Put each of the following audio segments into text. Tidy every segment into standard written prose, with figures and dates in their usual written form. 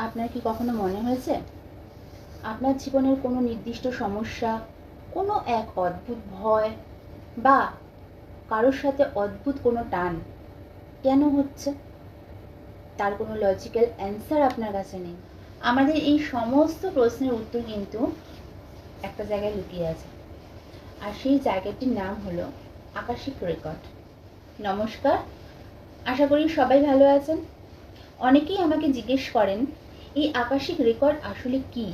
আপনার কি কখনো মনে হয়েছে আপনার জীবনের কোনো নির্দিষ্ট সমস্যা, কোনো এক অদ্ভুত ভয় বা কারোর সাথে অদ্ভুত কোনো টান কেন হচ্ছে? তার কোনো লজিক্যাল অ্যান্সার আপনার কাছে নেই। আমাদের এই সমস্ত প্রশ্নের উত্তর কিন্তু একটা জায়গায় লুকিয়ে আছে, আর সেই জায়গাটির নাম হলো আকাশিক রেকর্ড। নমস্কার, আশা করি সবাই ভালো আছেন। অনেকেই আমাকে জিজ্ঞেস করেন এই আকাশিক রেকর্ড আসলে কি।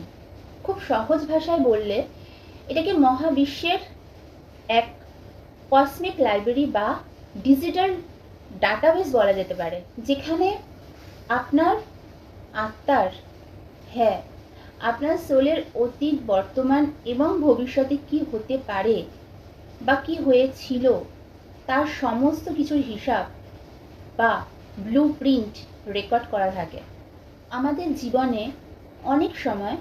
খুব সহজ ভাষায় বললে এটাকে মহাবিশ্বের এক কসমিক লাইব্রেরি বা ডিজিটাল ডাটাবেস বলা যেতে পারে, যেখানে আপনার আত্মার, হ্যাঁ, আপনার সোলের অতীত, বর্তমান এবং ভবিষ্যতে কি হতে পারে বা কি হয়েছিল তার সমস্ত কিছুর হিসাব বা ব্লু প্রিন্ট রেকর্ড করা থাকে। আমাদের জীবনে অনেক সময়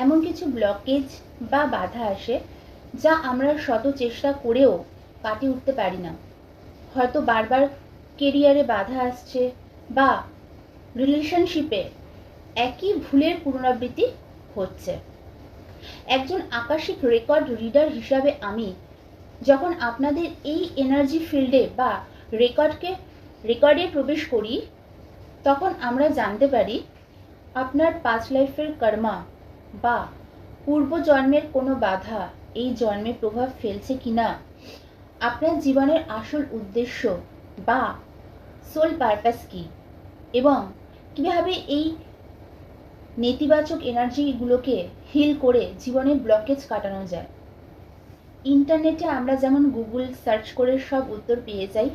এমন কিছু ব্লকেজ বা বাধা আসে যা আমরা শত চেষ্টা করেও কাটিয়ে উঠতে পারি না। হয়তো বারবার কেরিয়ারে বাধা আসছে বা রিলেশনশিপে একই ভুলের পুনরাবৃত্তি হচ্ছে। একজন আকাশিক রেকর্ড রিডার হিসাবে আমি যখন আপনাদের এই এনার্জি ফিল্ডে বা রেকর্ডে প্রবেশ করি, তখন আমরা জানতে পারি আপনার পাস্ট লাইফের কর্মা বা পূর্বজন্মের কোনো বাধা এই জন্মে প্রভাব ফেলছে কিনা, আপনার জীবনের আসল উদ্দেশ্য বা সোল পারপাস কি, এবং কিভাবে এই নেতিবাচক এনার্জিগুলোকে হিল করে জীবনের ব্লকেজ কাটানো যায়। ইন্টারনেটে আমরা যেমন গুগল সার্চ করে সব উত্তর পেয়ে যাই,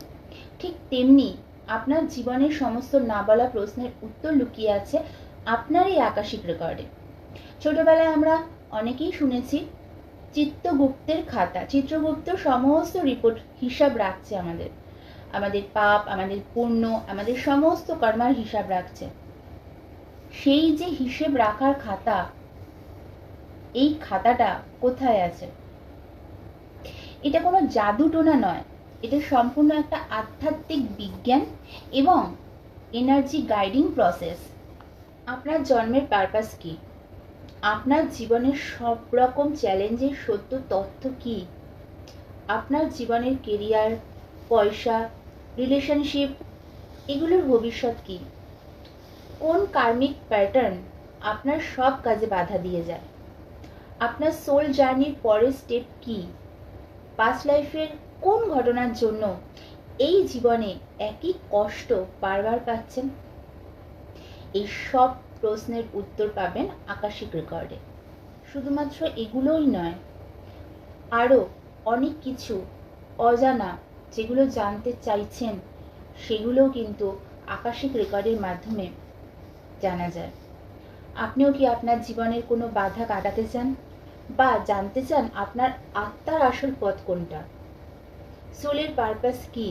ঠিক তেমনি আপনার জীবনের সমস্ত না বলা প্রশ্নের উত্তর লুকিয়ে আছে আপনার এই আকাশিক রেকর্ডে। ছোটবেলায় আমরা অনেকেই শুনেছি চিত্রগুপ্তের খাতা। চিত্রগুপ্ত সমস্ত রিপোর্ট হিসাব রাখছে, আমাদের পাপ, আমাদের পুণ্য, আমাদের সমস্ত কর্মার হিসাব রাখছে। সেই যে হিসেব রাখার খাতা, এই খাতাটা কোথায় আছে? এটা কোনো জাদু টোনা নয়, এটা সম্পূর্ণ একটা আধ্যাত্মিক বিজ্ঞান এবং এনার্জি গাইডিং প্রসেস। আপনার জন্মের পারপাস কি? আপনার জীবনের সব রকম চ্যালেঞ্জের সত্য তথ্য কি? আপনার জীবনের কেরিয়ার, পয়সা, রিলেশনশিপ, এগুলোর ভবিষ্যৎ কি? কোন কার্মিক প্যাটার্ন আপনার সব কাজে বাধা দিয়ে যায়? আপনার সোল জার্নির পরের স্টেপ কি? পাস্ট লাইফের কোন ঘটনার জন্য এই জীবনে একই কষ্ট বারবার পাচ্ছেন? এই সব প্রশ্নের উত্তর পাবেন আকাশিক রেকর্ডে। শুধুমাত্র এগুলোই নয়, আরও অনেক কিছু অজানা যেগুলো জানতে চাইছেন সেগুলোও কিন্তু আকাশিক রেকর্ডের মাধ্যমে জানা যায়। আপনিও কি আপনার জীবনের কোনো বাধা কাটাতে চান বা জানতে চান আপনার আত্মার আসল পথ কোনটা? সোলের পারপাস কি?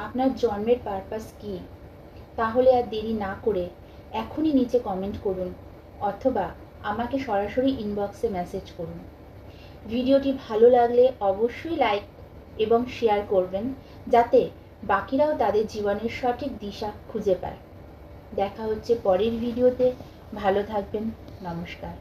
আপনার জন্মের পারপাস কি? তাহলে আর দেরি না করে এখনই নিচে কমেন্ট করুন অথবা আমাকে সরাসরি ইনবক্সে মেসেজ করুন। ভিডিওটি ভালো লাগলে অবশ্যই লাইক এবং শেয়ার করবেন, যাতে বাকিরাও তাদের জীবনের সঠিক দিশা খুঁজে পায়। দেখা হচ্ছে পরের ভিডিওতে। ভালো থাকবেন। নমস্কার।